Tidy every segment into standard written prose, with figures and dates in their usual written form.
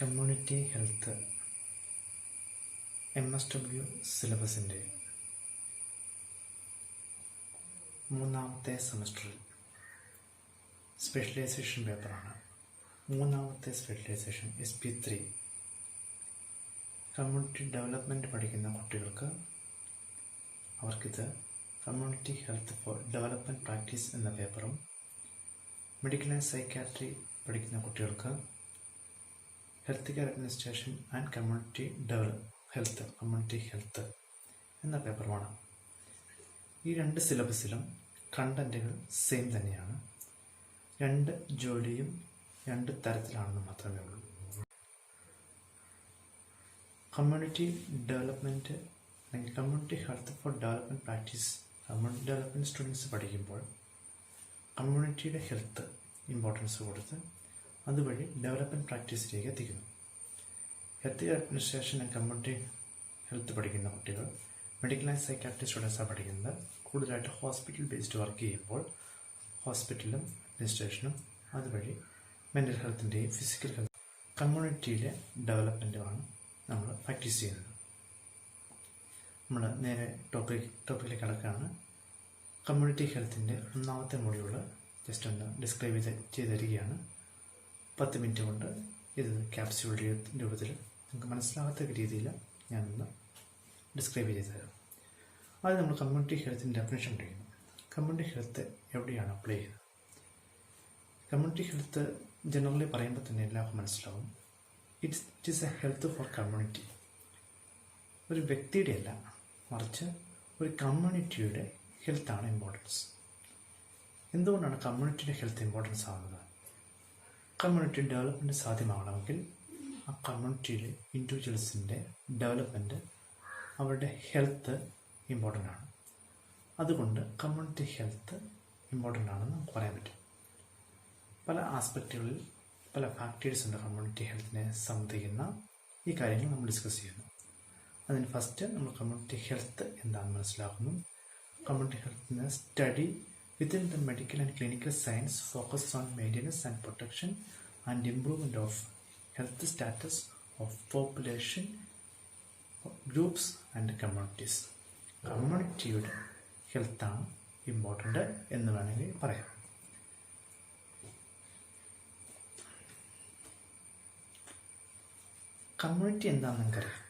Community health MSW സിലബസിൻ്റെ മൂന്നാമത്തെ സെമസ്റ്ററിൽ specialisation പേപ്പറാണ്. മൂന്നാമത്തെ സ്പെഷ്യലൈസേഷൻ SP3 കമ്മ്യൂണിറ്റി ഡെവലപ്മെൻറ്റ് പഠിക്കുന്ന കുട്ടികൾക്ക് അവർക്കിത് community health for development practice എന്ന പേപ്പറും, മെഡിക്കൽ ആൻഡ് സൈക്കാട്രി പഠിക്കുന്ന കുട്ടികൾക്ക് health care administration and community health എന്ന പേപ്പറുമാണ്. ഈ രണ്ട് സിലബസിലും കണ്ടൻറ്റുകൾ സെയിം തന്നെയാണ്. രണ്ട് ജോലിയും രണ്ട് തരത്തിലാണെന്ന് മാത്രമേ ഉള്ളൂ. കമ്മ്യൂണിറ്റി ഡെവലപ്മെൻറ്റ് അല്ലെങ്കിൽ community health for development practice community development students പഠിക്കുമ്പോൾ കമ്മ്യൂണിറ്റിയുടെ ഹെൽത്ത് ഇമ്പോർട്ടൻസ് കൊടുത്ത് അതുവഴി ഡെവലപ്മെൻറ്റ് പ്രാക്ടീസിലേക്ക് എത്തിക്കുന്നു. Health care administration and community health പഠിക്കുന്ന കുട്ടികൾ മെഡിക്കൽ ആൻഡ് സൈക്കാട്രി സ്റ്റുഡൻസാണ് പഠിക്കുന്നത്. കൂടുതലായിട്ട് ഹോസ്പിറ്റൽ ബേസ്ഡ് വർക്ക് ചെയ്യുമ്പോൾ ഹോസ്പിറ്റലും അഡ്മിനിസ്ട്രേഷനും അതുവഴി മെൻ്റൽ ഹെൽത്തിൻ്റെയും ഫിസിക്കൽ ഹെൽത്ത് കമ്മ്യൂണിറ്റിയിലെ ഡെവലപ്മെൻറ്റുമാണ് നമ്മൾ പ്രാക്ടീസ് ചെയ്യുന്നത്. നമ്മൾ നേരെ ടോപ്പിക്കിലേക്ക് കടക്കുകയാണ്. കമ്മ്യൂണിറ്റി ഹെൽത്തിൻ്റെ ഒന്നാമത്തെ മൊഡ്യൂള് ജസ്റ്റ് ഒന്ന് ഡിസ്ക്രൈബ് ചെയ്ത് തരികയാണ്. 10 മിനിറ്റ് കൊണ്ട് ഇത് ക്യാപ്സ്യൂൾ രൂപത്തിൽ നിങ്ങൾക്ക് മനസ്സിലാകാത്ത രീതിയിൽ ഞാനൊന്ന് ഡിസ്ക്രൈബ് ചെയ്ത് തരാം. ആദ്യം നമ്മൾ കമ്മ്യൂണിറ്റി ഹെൽത്തിൻ്റെ ഡെഫിനേഷൻ പഠിക്കുന്നു. കമ്മ്യൂണിറ്റി ഹെൽത്ത് എവിടെയാണ് അപ്ലൈ ചെയ്യുന്നത്? കമ്മ്യൂണിറ്റി ഹെൽത്ത് ജനറലി പറയുമ്പോൾ തന്നെ എല്ലാവർക്കും മനസ്സിലാവും. It is A health for community. ഒരു വ്യക്തിയുടെ അല്ല, മറിച്ച് ഒരു കമ്മ്യൂണിറ്റിയുടെ ഹെൽത്താണ് ഇമ്പോർട്ടൻസ്. എന്തുകൊണ്ടാണ് കമ്മ്യൂണിറ്റിയുടെ ഹെൽത്ത് ഇമ്പോർട്ടൻസ് ആവുന്നത്? കമ്മ്യൂണിറ്റി ഡെവലപ്മെൻറ്റ് സാധ്യമാകണമെങ്കിൽ ആ കമ്മ്യൂണിറ്റിയിലെ ഇൻഡിവിജ്വൽസിൻ്റെ ഡെവലപ്മെൻറ്റ്, അവരുടെ ഹെൽത്ത് ഇമ്പോർട്ടൻ്റ് ആണ്. അതുകൊണ്ട് കമ്മ്യൂണിറ്റി ഹെൽത്ത് ഇമ്പോർട്ടൻ്റ് ആണെന്ന് നമുക്ക് പറയാൻ പറ്റും. പല ആസ്പെക്റ്റുകളിൽ പല ഫാക്ടേഴ്സ് ഉണ്ട് കമ്മ്യൂണിറ്റി ഹെൽത്തിനെ സംബന്ധിക്കുന്ന. ഈ കാര്യങ്ങൾ നമ്മൾ ഡിസ്കസ് ചെയ്യുന്നു. അതിന് ഫസ്റ്റ് നമ്മൾ കമ്മ്യൂണിറ്റി ഹെൽത്ത് എന്താണെന്ന് മനസ്സിലാക്കുന്നു. കമ്മ്യൂണിറ്റി ഹെൽത്തിനെ study within the medical and clinical science focuses on maintenance and protection and improvement of health status of population groups and communities. കമ്മ്യൂണിറ്റിയുടെ ഹെൽത്താണ് ഇമ്പോർട്ടൻ്റ് എന്ന് വേണമെങ്കിൽ പറയാം. കമ്മ്യൂണിറ്റി എന്താണെന്ന് നിങ്ങൾക്കറിയാം.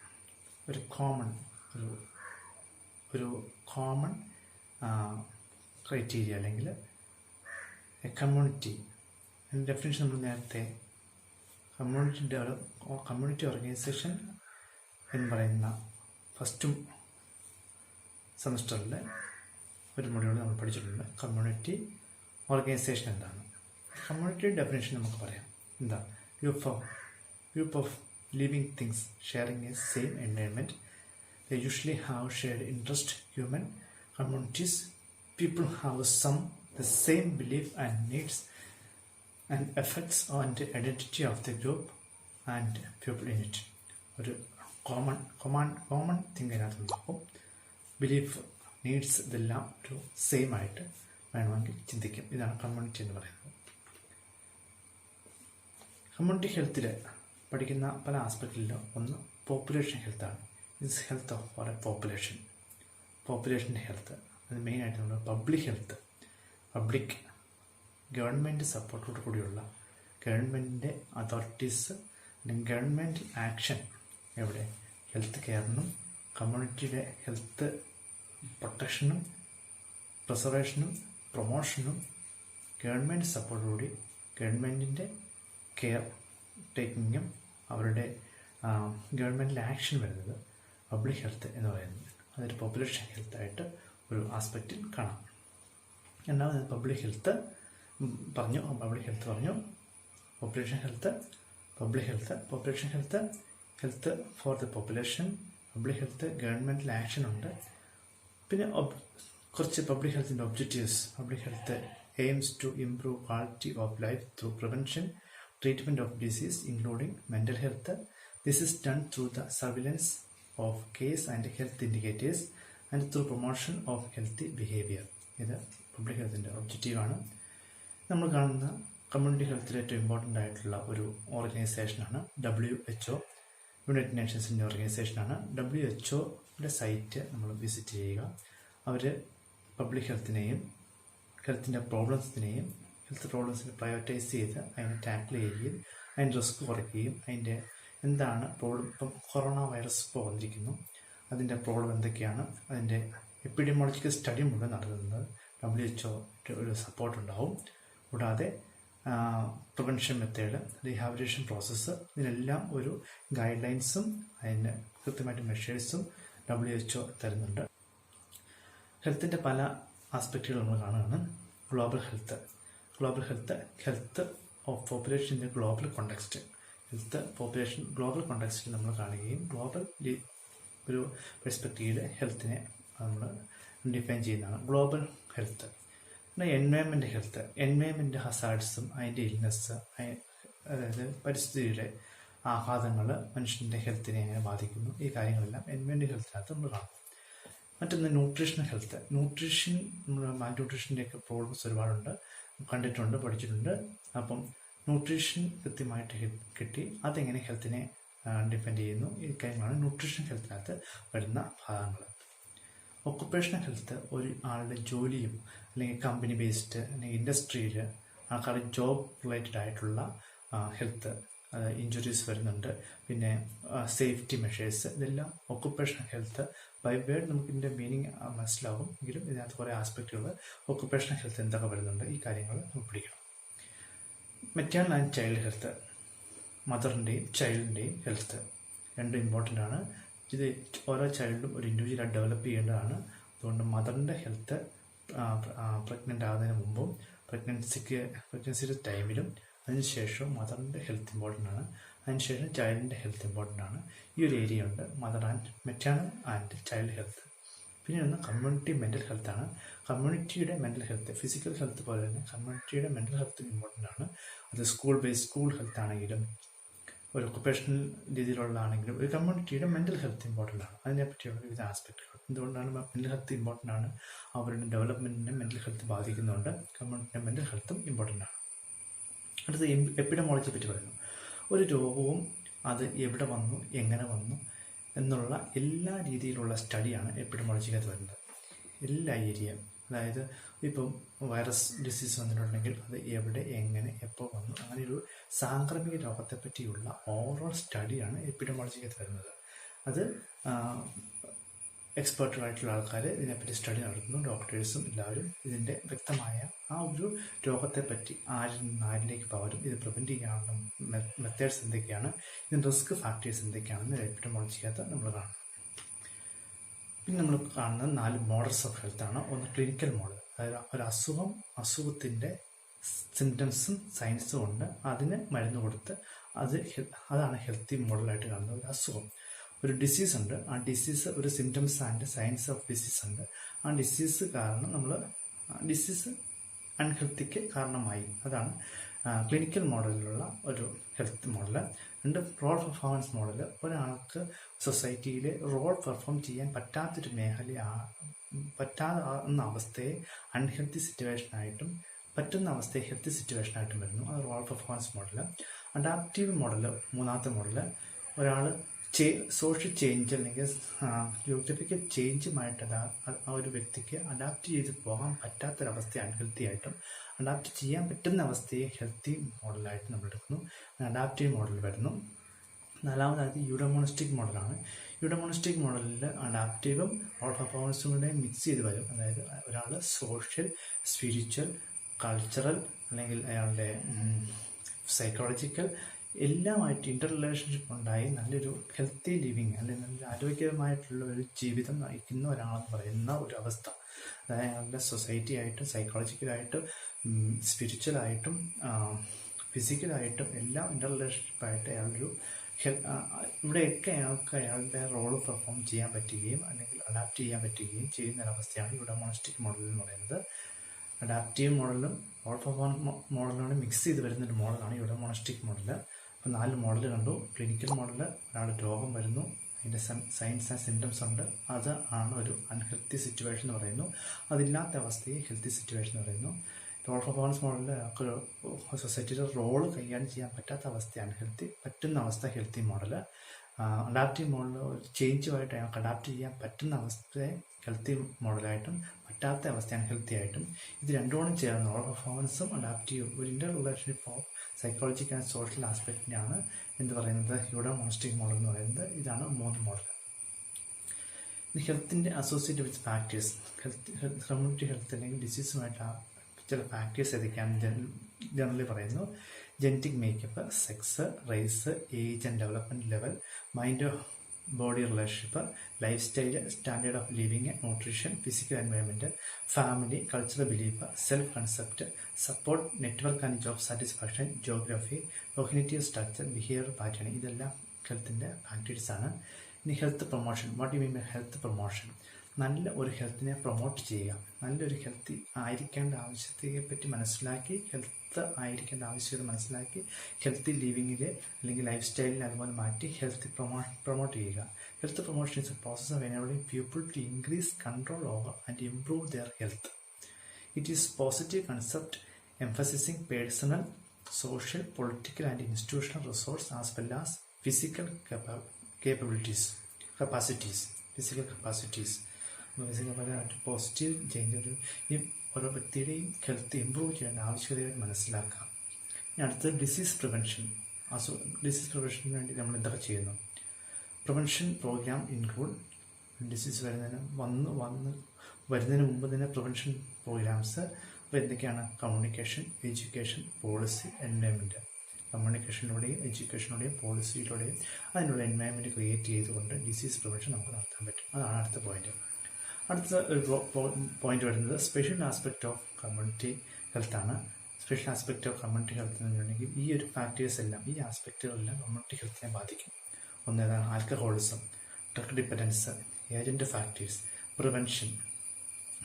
ഒരു കോമൺ ക്രൈറ്റീരിയ അല്ലെങ്കിൽ കമ്മ്യൂണിറ്റി ഡെഫിനിഷൻ നമ്മൾ നേരത്തെ കമ്മ്യൂണിറ്റി ഓർഗനൈസേഷൻ എന്ന് പറയുന്ന ഫസ്റ്റും സെമസ്റ്ററിൽ ഒരു മൊഡ്യൂൾ നമ്മൾ പഠിച്ചിട്ടുണ്ട്. കമ്മ്യൂണിറ്റി ഓർഗനൈസേഷൻ എന്താണ്? കമ്മ്യൂണിറ്റി ഡെഫിനിഷൻ നമുക്ക് പറയാം. എന്താ? Group of living things sharing A same environment. They usually have shared interest. Human communities people have the same belief and needs and effects on the identity of the group and people in it. ഒരു common thing അതിനകത്തുണ്ടാകും. Belief, needs ഇതെല്ലാം ഒരു same ആയിട്ട് വേണമെങ്കിൽ ചിന്തിക്കും. ഇതാണ് community എന്ന് പറയുന്നത്. Community ഹെൽത്തിൽ പഠിക്കുന്ന പല ആസ്പെക്റ്റിലും ഒന്ന് പോപ്പുലേഷൻ ഹെൽത്താണ്. It's health of for a പോപ്പുലേഷൻ്റെ ഹെൽത്ത്. അത് മെയിനായിട്ട് നമ്മൾ പബ്ലിക് ഗവൺമെൻറ് സപ്പോർട്ടോട് കൂടിയുള്ള ഗവൺമെൻറ്റിൻ്റെ അതോറിറ്റീസ് അല്ലെങ്കിൽ ഗവൺമെൻറ് ആക്ഷൻ എവിടെ ഹെൽത്ത് കെയറിനും കമ്മ്യൂണിറ്റിയുടെ ഹെൽത്ത് പ്രൊട്ടക്ഷനും പ്രിസർവേഷനും പ്രൊമോഷനും ഗവൺമെൻറ് സപ്പോർട്ടോടുകൂടി ഗവൺമെൻറ്റിൻ്റെ കെയർ ടേക്കിങ്ങും അവരുടെ ഗവൺമെൻറ്റിലെ ആക്ഷൻ വരുന്നത് പബ്ലിക് ഹെൽത്ത് എന്ന് പറയുന്നത്. അതൊരു പോപ്പുലേഷൻ ഹെൽത്തായിട്ട് ഒരു ആസ്പെക്റ്റിൽ കാണാം. രണ്ടാമത് പബ്ലിക് ഹെൽത്ത് പറഞ്ഞു. Population health, population health for the population, public health ഗവൺമെൻറ്റിൽ ആക്ഷൻ ഉണ്ട്. പിന്നെ കുറച്ച് പബ്ലിക് ഹെൽത്തിൻ്റെ objectives. Public health aims to improve quality of life through prevention, treatment of disease including mental health. This is done through the surveillance of case and health indicators and through promotion of healthy behaviour. ഇത് public ഹെൽത്തിൻ്റെ ഒബ്ജക്റ്റീവാണ്. നമ്മൾ കാണുന്ന community ഹെൽത്തിൽ ഏറ്റവും important ആയിട്ടുള്ള ഒരു ഓർഗനൈസേഷനാണ് WHO, United നേഷൻസിൻ്റെ ഓർഗനൈസേഷനാണ്. WHO site നമ്മൾ visit ചെയ്യുക. അവർ public ഹെൽത്തിൻ്റെ പ്രോബ്ലംസിനെ പ്രയോറിറ്റൈസ് ചെയ്ത് അതിനെ ടാക്കിൾ ചെയ്യുകയും അതിൻ്റെ റിസ്ക് കുറയ്ക്കുകയും അതിൻ്റെ എന്താണ് പ്രോബ്ലം, ഇപ്പം കൊറോണ വൈറസ് ഇപ്പോൾ വന്നിരിക്കുന്നു, അതിൻ്റെ പ്രോബ്ലം എന്തൊക്കെയാണ്, അതിൻ്റെ എപ്പിഡെമോളജിക്കൽ സ്റ്റഡി മുഴുവൻ നടത്തുന്നത് WHO ഒരു സപ്പോർട്ടുണ്ടാവും. കൂടാതെ പ്രിവെൻഷൻ മെത്തേഡ്, റീഹാബിലിറ്റേഷൻ പ്രോസസ്സ്, ഇതിനെല്ലാം ഒരു ഗൈഡ് ലൈൻസും അതിന് കൃത്യമായിട്ട് മെഷേഴ്സും WHO തരുന്നുണ്ട്. ഹെൽത്തിൻ്റെ പല ആസ്പെക്റ്റുകൾ നമ്മൾ കാണുകയാണ്. Global health of population in global context. Global കോണ്ടെക്സ്റ്റിൽ നമ്മൾ കാണുകയും ഗ്ലോബൽ ഒരു പെർസ്പെക്റ്റീവിൽ ഹെൽത്തിനെ നമ്മൾ ഡിഫൈൻ ചെയ്യുന്നതാണ്. ഗ്ലോബൽ ഹെൽത്ത്, എൻവയൺമെൻറ്റ് ഹസാർഡ്സും അതിൻ്റെ ഇൽനെസ്, അതായത് പരിസ്ഥിതിയുടെ ആഘാതങ്ങൾ മനുഷ്യൻ്റെ ഹെൽത്തിനെ എങ്ങനെ ബാധിക്കുന്നു, ഈ കാര്യങ്ങളെല്ലാം എൻവയൺമെൻറ്റ് ഹെൽത്തിനകത്ത് നമ്മൾ കാണും. മറ്റൊന്ന് ന്യൂട്രീഷണൽ ഹെൽത്ത്. നമ്മൾ മാൽന്യൂട്രീഷൻ്റെയൊക്കെ പ്രോബ്ലംസ് ഒരുപാടുണ്ട്, കണ്ടിട്ടുണ്ട്, പഠിച്ചിട്ടുണ്ട്. അപ്പം ന്യൂട്രീഷൻ കൃത്യമായിട്ട് കിട്ടി അതെങ്ങനെ ഹെൽത്തിനെ ഡിപ്പെൻഡ് ചെയ്യുന്നു, ഈ കാര്യങ്ങളാണ് ന്യൂട്രീഷൻ ഹെൽത്തിനകത്ത് വരുന്ന ഭാഗങ്ങൾ. ഒക്കുപ്പേഷണൽ ഹെൽത്ത് ഒരു ആളുടെ ജോലിയും അല്ലെങ്കിൽ കമ്പനി ബേസ്ഡ് അല്ലെങ്കിൽ ഇൻഡസ്ട്രിയിൽ ആൾക്കാരുടെ ജോബ് റിലേറ്റഡ് ആയിട്ടുള്ള ഹെൽത്ത്, ഇഞ്ചുറീസ് വരുന്നുണ്ട്. പിന്നെ സേഫ്റ്റി മെഷേഴ്സ്, ഇതെല്ലാം ഒക്കുപ്പേഷണൽ ഹെൽത്ത്. ബൈ വേർഡ് നമുക്ക് ഇതിൻ്റെ മീനിങ് മനസ്സിലാവും, എങ്കിലും ഇതിനകത്ത് കുറേ ആസ്പെക്റ്റുകൾ ഒക്കുപ്പേഷണൽ ഹെൽത്ത് എന്തൊക്കെ വരുന്നുണ്ട്, ഈ കാര്യങ്ങൾ നമുക്ക് പഠിക്കണം. മെറ്റേണൽ ആൻഡ് ചൈൽഡ് ഹെൽത്ത്, മദറിൻ്റെയും ചൈൽഡിൻ്റെയും ഹെൽത്ത് രണ്ടും ഇമ്പോർട്ടൻ്റ് ആണ്. ഇത് ഓരോ ചൈൽഡും ഒരു ഇൻഡിവിജ്വലായി ഡെവലപ്പ് ചെയ്യേണ്ടതാണ്. അതുകൊണ്ട് മദറിൻ്റെ ഹെൽത്ത് പ്രഗ്നൻ്റ് ആകുന്നതിന് മുമ്പും പ്രഗ്നൻസിയുടെ ടൈമിലും അതിനുശേഷവും മദറിൻ്റെ ഹെൽത്ത് ഇമ്പോർട്ടൻ്റ് ആണ്. അതിനുശേഷം ചൈൽഡിൻ്റെ ഹെൽത്ത് ഇമ്പോർട്ടൻ്റ് ആണ്. ഈ ഒരു ഏരിയ ഉണ്ട്, മെറ്റേണൽ ആൻഡ് ചൈൽഡ് ഹെൽത്ത്. പിന്നെ ഒന്ന് കമ്മ്യൂണിറ്റി മെൻ്റൽ ഹെൽത്താണ്. കമ്മ്യൂണിറ്റിയുടെ മെൻ്റൽ ഹെൽത്ത് ഫിസിക്കൽ ഹെൽത്ത് പോലെ തന്നെ കമ്മ്യൂണിറ്റിയുടെ മെൻ്റൽ ഹെൽത്ത് ഇമ്പോർട്ടൻ്റ് ആണ്. അത് സ്കൂൾ ഹെൽത്ത് ആണെങ്കിലും ഒരു ഒക്കുപ്പേഷണൽ രീതിയിലുള്ളതാണെങ്കിലും ഒരു കമ്മ്യൂണിറ്റിയുടെ മെൻ്റൽ ഹെൽത്ത് ഇമ്പോർട്ടൻ്റ് ആണ്. അതിനെപ്പറ്റിയുള്ള വിവിധ ആസ്പെക്റ്റുകൾ. എന്തുകൊണ്ടാണ് മെൻ്റൽ ഹെൽത്ത് ഇമ്പോർട്ടൻ്റ് ആണ്? അവരുടെ ഡെവലപ്മെൻറ്റിനെ മെൻ്റൽ ഹെൽത്ത് ബാധിക്കുന്നുണ്ട്. കമ്മ്യൂണിറ്റിയുടെ മെൻ്റൽ ഹെൽത്തും ഇമ്പോർട്ടൻ്റ് ആണ്. അടുത്ത എപ്പിഡെമോളജിയെ പറ്റി പറയുന്നു. ഒരു രോഗവും അത് എവിടെ വന്നു, എങ്ങനെ വന്നു എന്നുള്ള എല്ലാ രീതിയിലുള്ള സ്റ്റഡിയാണ് എപ്പിഡെമോളജിക്കകത്ത് വരുന്നത്. എല്ലാ ഏരിയ, അതായത് ഇപ്പം വൈറസ് ഡിസീസ് വന്നിട്ടുണ്ടെങ്കിൽ അത് എവിടെ, എങ്ങനെ, എപ്പോൾ വന്നു, അങ്ങനെ ഒരു സാംക്രമിക രോഗത്തെ പറ്റിയുള്ള ഓവറോൾ സ്റ്റഡിയാണ് എപ്പിഡെമോളജിക്കകത്ത് വരുന്നത്. അത് എക്സ്പേർട്ടുകളായിട്ടുള്ള ആൾക്കാർ ഇതിനെപ്പറ്റി സ്റ്റഡി നടത്തുന്നു, ഡോക്ടേഴ്സും എല്ലാവരും ഇതിൻ്റെ വ്യക്തമായ ആ ഒരു രോഗത്തെപ്പറ്റി ആരിൽ നിന്ന് ആരിലേക്ക് പകരും, ഇത് പ്രിവെൻറ്റ് ചെയ്യാനുള്ള മെത്തേഡ്സ് എന്തൊക്കെയാണ്, ഇതിൻ്റെ റിസ്ക് ഫാക്ടേഴ്സ് എന്തൊക്കെയാണെന്ന് എപ്പിഡെമോളജിക്കകത്ത് നമ്മൾ കാണും. പിന്നെ നമ്മൾ കാണുന്നത് 4 മോഡൽസ് ഓഫ് ഹെൽത്താണ്. ഒന്ന് ക്ലിനിക്കൽ മോഡൽ, അതായത് ഒരു അസുഖത്തിൻ്റെ സിംറ്റംസും സയൻസും ഉണ്ട്, അതിന് മരുന്ന് കൊടുത്ത് അതാണ് ഹെൽത്തി മോഡലായിട്ട് കാണുന്നത്. ഒരു അസുഖം, ഒരു ഡിസീസ് ഉണ്ട്, ആ ഡിസീസ് ഒരു symptoms and science of disease ഉണ്ട്. ആ ഡിസീസ് കാരണം ഡിസീസ് അൺഹെൽത്തിക്ക് കാരണമായി, അതാണ് ക്ലിനിക്കൽ മോഡലിലുള്ള ഒരു health model. Role performance model, ഒരാൾക്ക് സൊസൈറ്റിയിൽ റോൾ പെർഫോം ചെയ്യാൻ പറ്റാത്തൊരു പറ്റാവുന്ന അവസ്ഥയെ അൺഹെൽത്തി സിറ്റുവേഷനായിട്ടും പറ്റുന്ന അവസ്ഥയെ ഹെൽത്തി സിറ്റുവേഷനായിട്ടും വരുന്നു, അത് role performance model. Adaptive model, മൂന്നാമത്തെ മോഡൽ, ഒരാൾ സോഷ്യൽ ചേഞ്ച് അല്ലെങ്കിൽ ജിയോഗ്രഫിക്കൽ ചേഞ്ചുമായിട്ട് ആ ഒരു വ്യക്തിക്ക് അഡാപ്റ്റ് ചെയ്ത് പോകാൻ പറ്റാത്തൊരവസ്ഥയെ അൺഹെൽത്തി ആയിട്ടും അഡാപ്റ്റ് ചെയ്യാൻ പറ്റുന്ന അവസ്ഥയെ ഹെൽത്തി മോഡലായിട്ട് നമ്മൾ എടുക്കുന്നു. അഡാപ്റ്റീവ് മോഡൽ വരുന്നു. നാലാമതായത് യൂഡോമോണിസ്റ്റിക് മോഡലാണ്. യൂഡോമോണിസ്റ്റിക് മോഡലിൽ അഡാപ്റ്റീവും റോൾ പെർഫോമൻസും കൂടെ മിക്സ് ചെയ്ത് വരും. അതായത് ഒരാൾ സോഷ്യൽ, സ്പിരിച്വൽ, കൾച്ചറൽ അല്ലെങ്കിൽ അയാളുടെ സൈക്കോളജിക്കൽ എല്ലാമായിട്ട് ഇൻ്റർ റിലേഷൻഷിപ്പ് ഉണ്ടായി നല്ലൊരു ഹെൽത്തി ലിവിങ് അല്ലെങ്കിൽ നല്ല ആരോഗ്യമായിട്ടുള്ള ഒരു ജീവിതം നയിക്കുന്ന ഒരാളെന്ന് പറയുന്ന ഒരു അവസ്ഥ. അതായത് അയാളുടെ സൊസൈറ്റി ആയിട്ടും സൈക്കോളജിക്കലായിട്ടും സ്പിരിച്വലായിട്ടും ഫിസിക്കലായിട്ടും എല്ലാം ഇൻ്റർ റിലേഷൻഷിപ്പായിട്ട് അയാളൊരു ഇവിടെയൊക്കെ അയാളുടെ റോള് പെർഫോം ചെയ്യാൻ പറ്റുകയും അല്ലെങ്കിൽ അഡാപ്റ്റ് ചെയ്യാൻ പറ്റുകയും ചെയ്യുന്ന ഒരവസ്ഥയാണ് യൂഡോമോണിസ്റ്റിക് മോഡൽ എന്ന് പറയുന്നത്. അഡാപ്റ്റീവ് മോഡലും റോൾ പെർഫോമൻസ് മോഡലിനോട് മിക്സ് ചെയ്ത് വരുന്നൊരു മോഡലാണ് യൂഡോമോണിസ്റ്റിക് മോഡൽ. അപ്പോൾ 4 മോഡൽ കണ്ടു. ക്ലിനിക്കൽ മോഡൽ, ഒരാൾ രോഗം വരുന്നു, അതിൻ്റെ സയൻസ് ആൻഡ് സിംറ്റംസ് ഉണ്ട്, അത് ആണ് ഒരു അൺഹെൽത്തി സിറ്റുവേഷൻ എന്ന് പറയുന്നു. അതില്ലാത്ത അവസ്ഥയെ ഹെൽത്തി സിറ്റുവേഷൻ എന്ന് പറയുന്നു. റോൾ പെർഫോമൻസ് മോഡലിൽ ഒരു സൊസൈറ്റിയുടെ റോള് കൈകാര്യം ചെയ്യാൻ പറ്റാത്ത അവസ്ഥയാണ് പറ്റുന്ന അവസ്ഥ ഹെൽത്തി മോഡൽ. അഡാപ്റ്റീവ് മോഡൽ ഒരു ചേഞ്ചുമായിട്ട് അയാൾക്ക് അഡാപ്റ്റ് ചെയ്യാൻ പറ്റുന്ന അവസ്ഥയെ ഹെൽത്തി മോഡലായിട്ടും പറ്റാത്ത അവസ്ഥയാണ് ഹെൽത്തി ആയിട്ടും. ഇത് രണ്ടുകൂടെ ചേർന്ന് റോൾ പെർഫോമൻസും അഡാപ്റ്റീവും ഒരു interrelationship of psychological and social ആസ്പെക്റ്റിനെയാണ് എന്ത് പറയുന്നത് ഇവിടെ മോണിസ്റ്റിക് മോഡൽ എന്ന് പറയുന്നത്. ഇതാണ് 3 മോഡൽ. ഹെൽത്തിൻ്റെ associate with factors, community health അല്ലെങ്കിൽ ഡിസീസുമായിട്ട് ചില ഫാക്ടേഴ്സ് ഏതൊക്കെയാണ് ജനറലി പറയുന്നു. Genetic makeup, sex, race, age and development level, mind body relationship, lifestyle, standard of living, nutrition, physical environment, family, cultural belief, self concept, support, network and job satisfaction, geography, cognitive structure, behaviour pattern, ഇതെല്ലാം ഹെൽത്തിൻ്റെ ഫാക്ടേഴ്സാണ്. ഇനി health promotion. What you mean by health promotion? നല്ല ഒരു ഹെൽത്തിനെ promote ചെയ്യുക, നല്ലൊരു healthy ആയിരിക്കേണ്ട ആവശ്യത്തെപ്പറ്റി മനസ്സിലാക്കി, health ആയിരിക്കേണ്ട ആവശ്യകത മനസ്സിലാക്കി ഹെൽത്തി ലിവിങ്ങിൽ അല്ലെങ്കിൽ ലൈഫ് സ്റ്റൈലിൽ അതുപോലെ മാറ്റി ഹെൽത്ത് പ്രൊമോട്ട് ചെയ്യുക. Health promotion is a process of enabling people to increase control over and improve their health. It is positive concept emphasising personal, social, political and institutional resource as well as physical capacities. Positive change ഈ ഓരോ വ്യക്തിയുടെയും health improve ചെയ്യേണ്ട ആവശ്യകതകൾ മനസ്സിലാക്കാം. ഇനി അടുത്തത് disease prevention. Disease പ്രിവെൻഷന് വേണ്ടി നമ്മൾ എന്തൊക്കെ ചെയ്യുന്നു? പ്രിവെൻഷൻ പ്രോഗ്രാം ഇൻക്ലൂഡ് ഡിസീസ് വരുന്നതിന് മുമ്പ് തന്നെ പ്രിവെൻഷൻ പ്രോഗ്രാംസ്. അപ്പോൾ എന്തൊക്കെയാണ്? Communication, education, policy, environment. കമ്മ്യൂണിക്കേഷനിലൂടെയും എഡ്യൂക്കേഷനിലൂടെയും പോളിസിയിലൂടെയും അതിനുള്ള എൻവയോൺമെൻറ്റ് ക്രിയേറ്റ് ചെയ്തുകൊണ്ട് ഡിസീസ് പ്രിവെൻഷൻ നമുക്ക് നടത്താൻ പറ്റും. അതാണ് അടുത്ത പോയിന്റ്. അടുത്ത ഒരു പോയിന്റ് വരുന്നത് സ്പെഷ്യൽ ആസ്പെക്റ്റ് ഓഫ് കമ്മ്യൂണിറ്റി ഹെൽത്താണ്. Special aspect of community health എന്ന് പറഞ്ഞിട്ടുണ്ടെങ്കിൽ ഈ ഒരു ഫാക്ടേഴ്സ് എല്ലാം, ഈ ആസ്പെക്റ്റുകളെല്ലാം കമ്മ്യൂണിറ്റി ഹെൽത്തിനെ ബാധിക്കും. ഒന്നേതാണ് alcoholism, drug dependence, agent factors, prevention,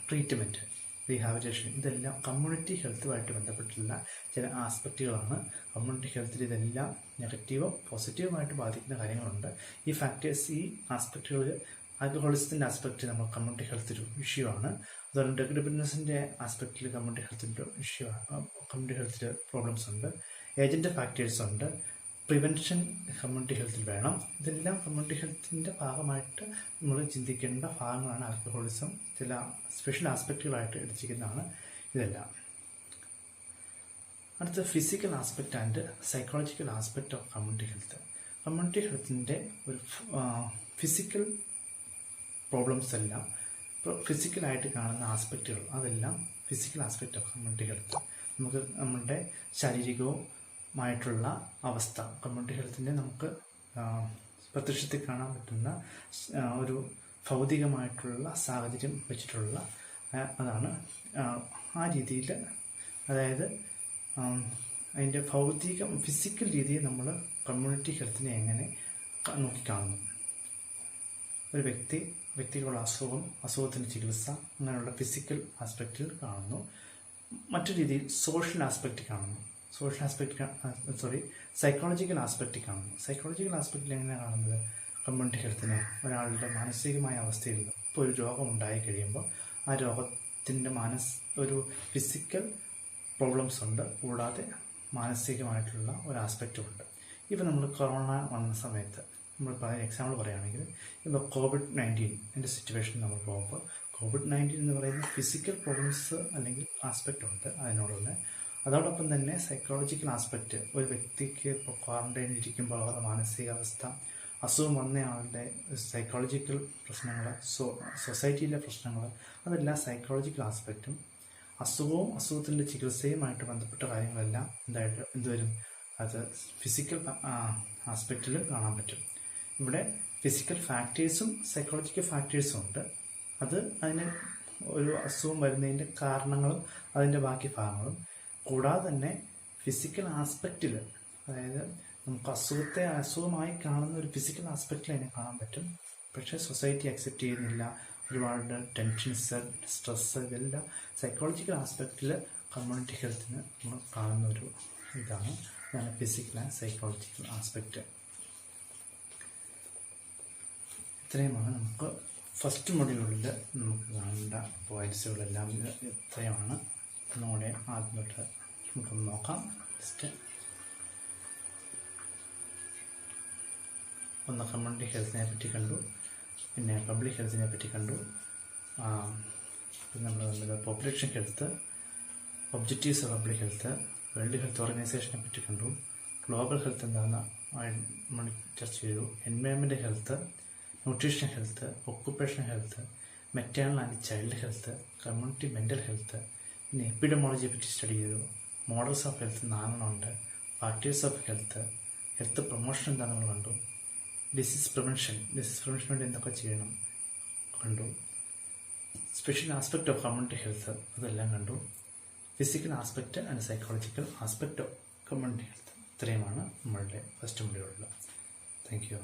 treatment, rehabilitation. ഇതെല്ലാം കമ്മ്യൂണിറ്റി ഹെൽത്തുമായിട്ട് ബന്ധപ്പെട്ടുള്ള ചില ആസ്പെക്റ്റുകളാണ്. കമ്മ്യൂണിറ്റി ഹെൽത്തിൽ ഇതെല്ലാം നെഗറ്റീവോ പോസിറ്റീവുമായിട്ട് ബാധിക്കുന്ന കാര്യങ്ങളുണ്ട്. ഈ ഫാക്ടേഴ്സ്, ഈ ആസ്പെക്റ്റുകളിൽ ആൽക്കഹോളിസത്തിൻ്റെ ആസ്പെക്റ്റ് നമ്മൾ കമ്മ്യൂണിറ്റി ഹെൽത്തിൽ ഇഷ്യൂ ആണ്. അതുപോലെ ഡ്രഗ് ഡിപ്പെൻഡൻസിൻ്റെ ആസ്പെക്റ്റിൽ കമ്മ്യൂണിറ്റി ഹെൽത്തിൻ്റെ ഇഷ്യൂ ആണ്. കമ്മ്യൂണിറ്റി ഹെൽത്തിൽ പ്രോബ്ലംസ് ഉണ്ട്. ഏജന്റ് ഫാക്ടേഴ്സ് ഉണ്ട്. പ്രിവെൻഷൻ കമ്മ്യൂണിറ്റി ഹെൽത്തിൽ വേണം. ഇതെല്ലാം കമ്മ്യൂണിറ്റി ഹെൽത്തിൻ്റെ ഭാഗമായിട്ട് നമ്മൾ ചിന്തിക്കേണ്ട ഭാഗങ്ങളാണ്. ആൽക്കഹോളിസം ചില സ്പെഷ്യൽ ആസ്പെക്റ്റുകളായിട്ട് എടുത്തിരിക്കുന്നതാണ് ഇതെല്ലാം. അടുത്ത physical aspect and psychological aspect of community health. Community ഹെൽത്തിൻ്റെ ഒരു ഫിസിക്കൽ പ്രോബ്ലംസ് എല്ലാം, ഫിസിക്കലായിട്ട് കാണുന്ന ആസ്പെക്റ്റുകൾ, അതെല്ലാം physical aspect of community health. നമുക്ക് നമ്മളുടെ ശാരീരികവുമായിട്ടുള്ള അവസ്ഥ, കമ്മ്യൂണിറ്റി ഹെൽത്തിൻ്റെ നമുക്ക് പ്രത്യക്ഷത്തിൽ കാണാൻ പറ്റുന്ന ഒരു ഭൗതികമായിട്ടുള്ള സാഹചര്യം വെച്ചിട്ടുള്ള അതാണ് ആ രീതിയിൽ, അതായത് അതിൻ്റെ ഫിസിക്കൽ രീതിയിൽ നമ്മൾ കമ്മ്യൂണിറ്റി ഹെൽത്തിനെ എങ്ങനെ നോക്കിക്കാണുന്നു. ഒരു വ്യക്തികളുടെ അസുഖത്തിൻ്റെ ചികിത്സ, അങ്ങനെയുള്ള ഫിസിക്കൽ ആസ്പെക്റ്റിൽ കാണുന്നു. മറ്റു രീതിയിൽ സോഷ്യൽ ആസ്പെക്റ്റ് കാണുന്നു. സൈക്കോളജിക്കൽ ആസ്പെക്റ്റ് കാണുന്നു. സൈക്കോളജിക്കൽ ആസ്പെക്റ്റിൽ എങ്ങനെയാണ് കാണുന്നത്? കമ്മ്യൂണിറ്റി ഹെൽത്തിനെ ഒരാളുടെ മാനസികമായ അവസ്ഥയിൽ ഇപ്പോൾ ഒരു രോഗം ഉണ്ടായി കഴിയുമ്പോൾ ആ രോഗത്തിൻ്റെ ഒരു ഫിസിക്കൽ പ്രോബ്ലംസ് ഉണ്ട്, കൂടാതെ മാനസികമായിട്ടുള്ള ഒരു ആസ്പെക്റ്റും ഉണ്ട്. ഇപ്പോൾ നമ്മൾ കൊറോണ വന്ന സമയത്ത് നമ്മൾ എക്സാമ്പിൾ പറയുകയാണെങ്കിൽ, ഇപ്പോൾ COVID-19 സിറ്റുവേഷൻ നമ്മൾ പോകുമ്പോൾ COVID-19 എന്ന് പറയുന്ന ഫിസിക്കൽ പ്രോബ്ലംസ് അല്ലെങ്കിൽ ആസ്പെക്റ്റ് ഉണ്ട് അതിനോടുള്ള. അതോടൊപ്പം തന്നെ സൈക്കോളജിക്കൽ ആസ്പെക്റ്റ്, ഒരു വ്യക്തിക്ക് ഇപ്പോൾ ക്വാറന്റൈനിൽ ഇരിക്കുമ്പോൾ അവരുടെ മാനസികാവസ്ഥ, അസുഖം വന്നയാളുടെ സൈക്കോളജിക്കൽ പ്രശ്നങ്ങൾ, സൊസൈറ്റിയിലെ പ്രശ്നങ്ങൾ, അതെല്ലാം സൈക്കോളജിക്കൽ ആസ്പെക്റ്റും അസുഖത്തിൻ്റെ ചികിത്സയുമായിട്ട് ബന്ധപ്പെട്ട കാര്യങ്ങളെല്ലാം എന്തുവരും? അത് ഫിസിക്കൽ ആസ്പെക്റ്റിലും കാണാൻ പറ്റും. ഇവിടെ ഫിസിക്കൽ ഫാക്ടേഴ്സും സൈക്കോളജിക്കൽ ഫാക്ടേഴ്സും ഉണ്ട്. അതിന് ഒരു അസുഖം വരുന്നതിൻ്റെ കാരണങ്ങളും അതിൻ്റെ ബാക്കി ഭാഗങ്ങളും, കൂടാതെ തന്നെ ഫിസിക്കൽ ആസ്പെക്റ്റിൽ, അതായത് നമുക്ക് അസുഖമായി കാണുന്ന ഒരു ഫിസിക്കൽ ആസ്പെക്റ്റിൽ അതിനെ കാണാൻ പറ്റും. പക്ഷേ സൊസൈറ്റി അക്സെപ്റ്റ് ചെയ്യുന്നില്ല. ഒരുപാട് ടെൻഷൻസ്, സ്ട്രെസ്സ്, ഇതെല്ലാം സൈക്കോളജിക്കൽ ആസ്പെക്റ്റിൽ കമ്മ്യൂണിറ്റി ഹെൽത്തിന് നമ്മൾ കാണുന്ന ഒരു ഇതാണ് ഫിസിക്കൽ ആൻഡ് സൈക്കോളജിക്കൽ ആസ്പെക്റ്റ്. ഇത്രയുമാണ് നമുക്ക് ഫസ്റ്റ് മൊഡ്യൂളിൽ നമുക്ക് കാണേണ്ട പോയിന്റ്സുകളെല്ലാം ഇത്രയുമാണ്. ഒന്നുകൂടെ ആദ്യം തൊട്ട് നമുക്കൊന്ന് നോക്കാം. ജസ്റ്റ് ഒന്ന് കമ്മ്യൂണിറ്റി ഹെൽത്തിനെ പറ്റി കണ്ടു, പിന്നെ പബ്ലിക് ഹെൽത്തിനെ പറ്റി കണ്ടു, പിന്നെ നമ്മൾ population health, objectives of public health, world health ഓർഗനൈസേഷനെ പറ്റി കണ്ടു, ഗ്ലോബൽ ഹെൽത്ത് എന്താണെന്ന് നമ്മൾ ചർച്ച ചെയ്തു, environment health, nutrition health, occupational health, maternal and child health, community mental health, പിന്നെ എപ്പിഡമോളജിയെ പറ്റി സ്റ്റഡി ചെയ്തു, മോഡൽസ് ഓഫ് ഹെൽത്ത് 4 ഉണ്ട്, parties of health, health promotion എന്താണെന്ന് നമ്മൾ കണ്ടു, ഡിസീസ് പ്രിവെൻഷൻ വേണ്ടി എന്തൊക്കെ ചെയ്യണം കണ്ടു, special aspect of community health അതെല്ലാം കണ്ടു, physical aspect and psychological aspect of community health. ഇത്രയുമാണ് നമ്മളുടെ ഫസ്റ്റ് മൊഡ്യൂളിൽ. Thank you.